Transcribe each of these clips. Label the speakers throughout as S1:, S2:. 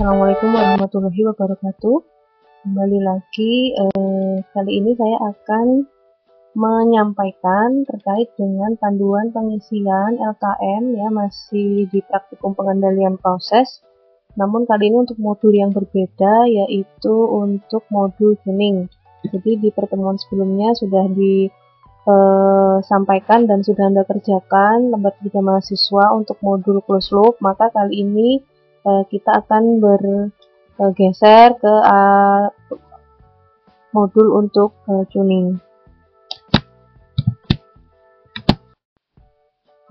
S1: Assalamualaikum warahmatullahi wabarakatuh. Kembali lagi, kali ini saya akan menyampaikan terkait dengan panduan pengisian LKM ya, masih di praktikum pengendalian proses. Namun kali ini untuk modul yang berbeda, yaitu untuk modul tuning. Jadi di pertemuan sebelumnya sudah disampaikan dan sudah Anda kerjakan lembar kerja mahasiswa untuk modul closed loop. Maka kali ini kita akan bergeser ke modul untuk tuning.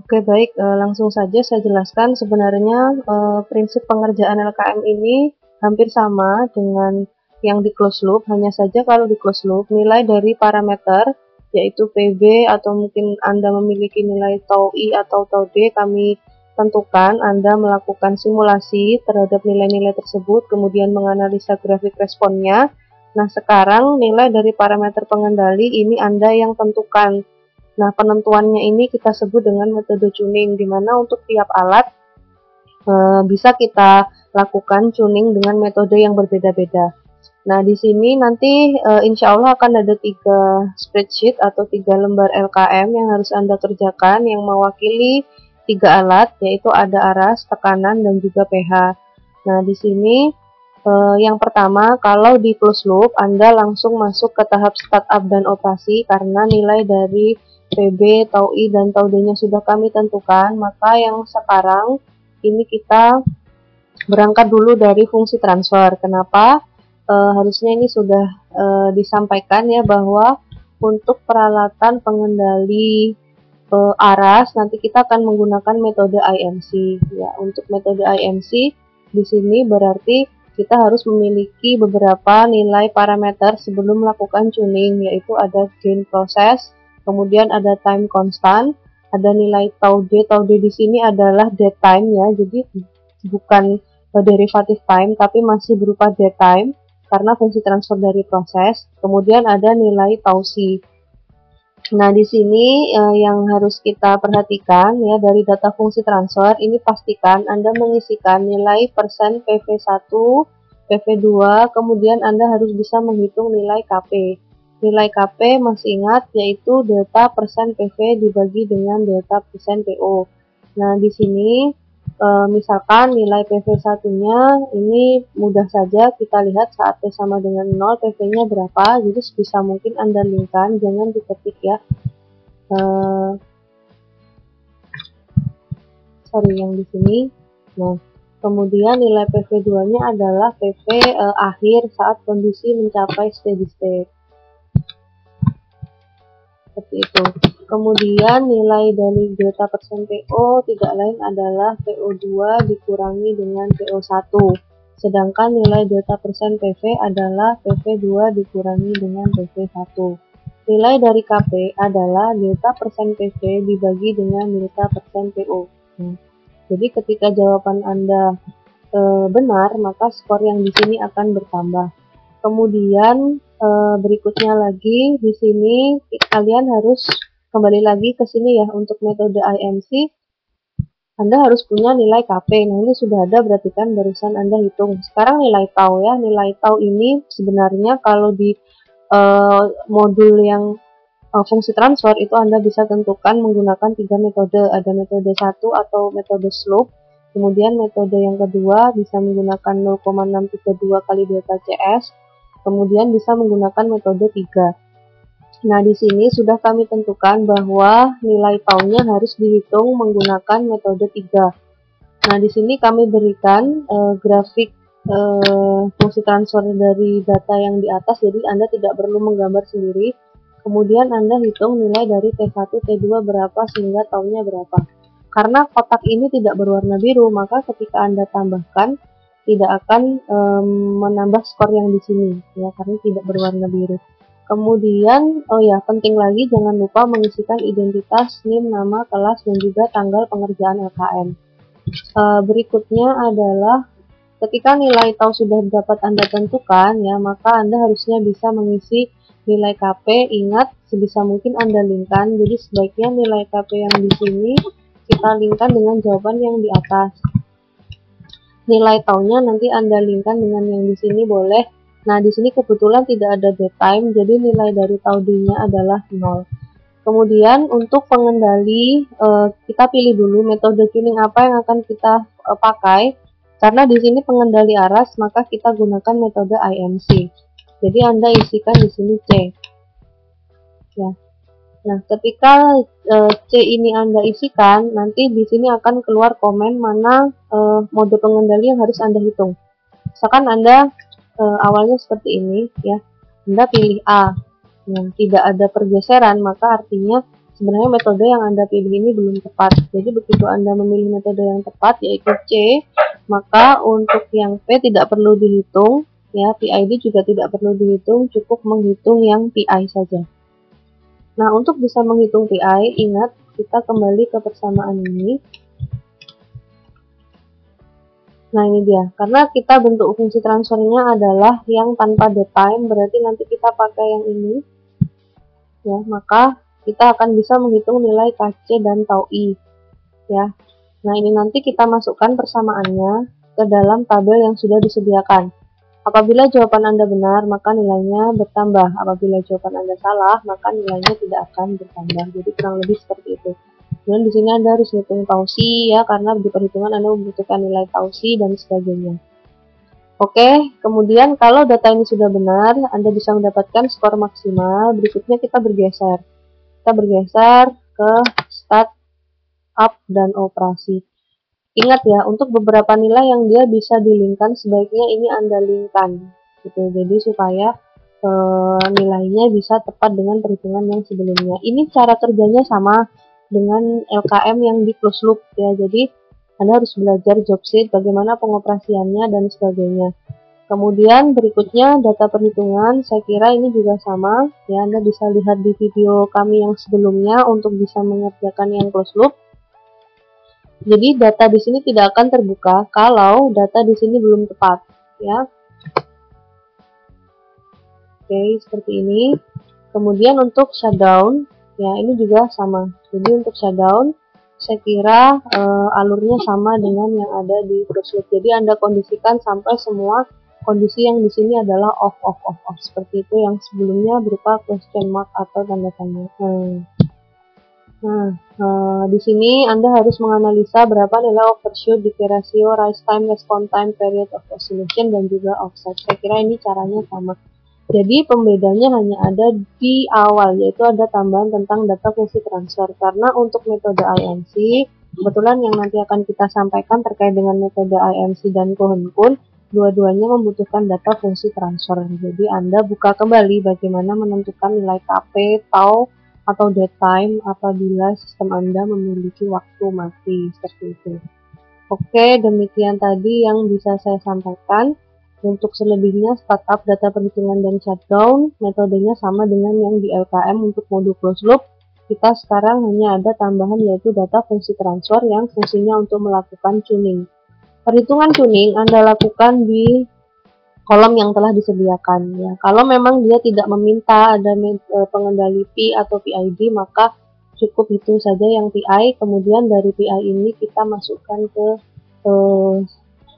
S1: Oke, baik, langsung saja saya jelaskan. Sebenarnya prinsip pengerjaan LKM ini hampir sama dengan yang di closed loop, hanya saja kalau di closed loop nilai dari parameter yaitu PB atau mungkin Anda memiliki nilai tau I atau tau D, kami tentukan. Anda melakukan simulasi terhadap nilai-nilai tersebut, kemudian menganalisa grafik responnya. Nah, sekarang nilai dari parameter pengendali ini Anda yang tentukan. Nah, penentuannya ini kita sebut dengan metode tuning, di mana untuk tiap alat bisa kita lakukan tuning dengan metode yang berbeda-beda. Nah, di sini nanti insya Allah akan ada 3 spreadsheet atau 3 lembar LKM yang harus Anda kerjakan yang mewakili 3 alat, yaitu ada aras, tekanan, dan juga pH. Nah, di sini yang pertama, kalau di closed loop Anda langsung masuk ke tahap startup dan operasi karena nilai dari PB, tau I, dan tau D-nya sudah kami tentukan. Maka yang sekarang ini kita berangkat dulu dari fungsi transfer. Kenapa? Harusnya ini sudah disampaikan ya, bahwa untuk peralatan pengendali aras nanti kita akan menggunakan metode IMC ya. Untuk metode IMC di sini berarti kita harus memiliki beberapa nilai parameter sebelum melakukan tuning, yaitu ada gain proses, kemudian ada time constant, ada nilai tau D. Tau D di sini adalah dead time ya, jadi bukan derivative time tapi masih berupa dead time karena fungsi transfer dari proses. Kemudian ada nilai tau C. Nah, di sini yang harus kita perhatikan ya, dari data fungsi transfer ini pastikan Anda mengisikan nilai persen PV1, PV2, kemudian Anda harus bisa menghitung nilai KP. Nilai KP masih ingat, yaitu delta persen PV dibagi dengan delta persen PO. Nah, di sini misalkan nilai PV1-nya ini mudah saja kita lihat saat P sama dengan 0, PV-nya berapa, jadi sebisa mungkin Anda linkkan, jangan diketik ya. Yang di sini. Nah, kemudian nilai PV2-nya adalah PV akhir saat kondisi mencapai steady state. Seperti itu. Kemudian nilai dari delta persen PO tidak lain adalah PO2 dikurangi dengan PO1. Sedangkan nilai delta persen PV adalah PV2 dikurangi dengan PV1. Nilai dari KP adalah delta persen PV dibagi dengan delta persen PO. Jadi ketika jawaban Anda benar, maka skor yang di sini akan bertambah. Kemudian berikutnya lagi di sini kalian harus kembali lagi ke sini ya, untuk metode IMC Anda harus punya nilai KP. Nah, ini sudah ada, berarti kan barusan Anda hitung. Sekarang nilai tau ya, nilai tau ini sebenarnya kalau di modul yang fungsi transfer itu Anda bisa tentukan menggunakan 3 metode. Ada metode 1 atau metode slope. Kemudian metode yang kedua bisa menggunakan 0,632 kali delta CS. Kemudian bisa menggunakan metode 3. Nah, di sini sudah kami tentukan bahwa nilai tau-nya harus dihitung menggunakan metode 3. Nah, di sini kami berikan grafik fungsi transfer dari data yang di atas, jadi Anda tidak perlu menggambar sendiri. Kemudian Anda hitung nilai dari T1, T2 berapa sehingga tau-nya berapa. Karena kotak ini tidak berwarna biru, maka ketika Anda tambahkan tidak akan menambah skor yang di sini ya, karena tidak berwarna biru. Kemudian, penting lagi jangan lupa mengisikan identitas, NIM, nama, kelas, dan juga tanggal pengerjaan LKM. Berikutnya adalah ketika nilai tau sudah dapat Anda tentukan ya, maka Anda harusnya bisa mengisi nilai KP. Ingat, sebisa mungkin Anda linkkan. Jadi sebaiknya nilai KP yang di sini kita linkkan dengan jawaban yang di atas. nilai tahunnya nanti Anda linkkan dengan yang di sini boleh. Nah, di sini kebetulan tidak ada date time, jadi nilai dari tahunnya adalah 0. Kemudian untuk pengendali, kita pilih dulu metode tuning apa yang akan kita pakai. Karena di sini pengendali aras, maka kita gunakan metode IMC. Jadi Anda isikan di sini C. Ya. Nah, ketika C ini Anda isikan, nanti di sini akan keluar komen mana mode pengendali yang harus Anda hitung. Misalkan Anda awalnya seperti ini, ya, Anda pilih A yang tidak ada pergeseran, maka artinya sebenarnya metode yang Anda pilih ini belum tepat. Jadi begitu Anda memilih metode yang tepat, yaitu C, maka untuk yang P tidak perlu dihitung, ya, PID juga tidak perlu dihitung, cukup menghitung yang PI saja. Nah, untuk bisa menghitung PI, ingat kita kembali ke persamaan ini. Nah, ini dia. Karena kita bentuk fungsi transfernya adalah yang tanpa date time, berarti nanti kita pakai yang ini. Ya, maka kita akan bisa menghitung nilai KC dan tau I. Ya. Nah, ini nanti kita masukkan persamaannya ke dalam tabel yang sudah disediakan. Apabila jawaban Anda benar, maka nilainya bertambah. Apabila jawaban Anda salah, maka nilainya tidak akan bertambah. Jadi kurang lebih seperti itu. Dan di sini Anda harus hitung tausi, ya, karena di perhitungan Anda membutuhkan nilai tausi dan sebagainya. Oke, kemudian kalau data ini sudah benar, Anda bisa mendapatkan skor maksimal. Berikutnya kita bergeser. Kita bergeser ke start, up, dan operasi. Ingat ya, untuk beberapa nilai yang dia bisa dilingkan, sebaiknya ini Anda linkkan, gitu. Jadi supaya nilainya bisa tepat dengan perhitungan yang sebelumnya. Ini cara kerjanya sama dengan LKM yang di close loop, ya. Jadi Anda harus belajar job sheet, bagaimana pengoperasiannya dan sebagainya. Kemudian berikutnya data perhitungan, saya kira ini juga sama, ya. Anda bisa lihat di video kami yang sebelumnya untuk bisa mengerjakan yang close loop. Jadi data di sini tidak akan terbuka kalau data di sini belum tepat, ya. Oke, seperti ini. Kemudian untuk shutdown, ya, ini juga sama. Jadi untuk shutdown, saya kira alurnya sama dengan yang ada di close loop. Jadi Anda kondisikan sampai semua kondisi yang di sini adalah off, off, off, off. Seperti itu yang sebelumnya berupa question mark atau tanda tanya. Nah, di sini Anda harus menganalisa berapa nilai overshoot, decay ratio, rise time, response time, period of oscillation, dan juga offset. Saya kira ini caranya sama. Jadi pembedanya hanya ada di awal, yaitu ada tambahan tentang data fungsi transfer. Karena untuk metode IMC, kebetulan yang nanti akan kita sampaikan terkait dengan metode IMC dan Cohen-Kuhn, dua-duanya membutuhkan data fungsi transfer. Jadi Anda buka kembali bagaimana menentukan nilai KP, tau, atau date time apabila sistem Anda memiliki waktu mati, seperti itu. Oke, demikian tadi yang bisa saya sampaikan. Untuk selebihnya startup, data perhitungan, dan shutdown, metodenya sama dengan yang di LKM untuk modul closed loop. Kita sekarang hanya ada tambahan yaitu data fungsi transfer yang fungsinya untuk melakukan tuning. Perhitungan tuning Anda lakukan di kolom yang telah disediakan, ya. Kalau memang dia tidak meminta ada pengendali P atau PID, maka cukup hitung saja yang PI. Kemudian dari PI ini kita masukkan ke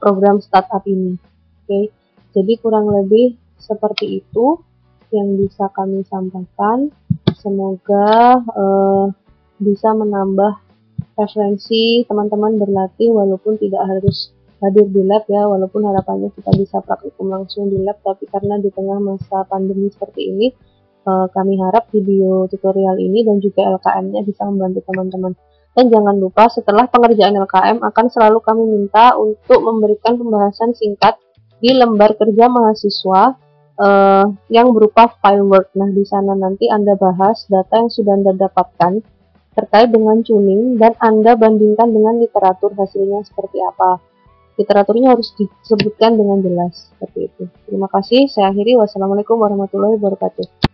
S1: program startup ini. Oke, jadi kurang lebih seperti itu yang bisa kami sampaikan. Semoga bisa menambah referensi teman-teman berlatih walaupun tidak harus hadir di lab, ya, walaupun harapannya kita bisa praktikum langsung di lab, tapi karena di tengah masa pandemi seperti ini, kami harap video tutorial ini dan juga LKM-nya bisa membantu teman-teman. Dan jangan lupa setelah pengerjaan LKM akan selalu kami minta untuk memberikan pembahasan singkat di lembar kerja mahasiswa yang berupa file Word. Nah, di sana nanti Anda bahas data yang sudah Anda dapatkan terkait dengan tuning dan Anda bandingkan dengan literatur hasilnya seperti apa. Literaturnya harus disebutkan dengan jelas, seperti itu. Terima kasih, saya akhiri. Wassalamualaikum warahmatullahi wabarakatuh.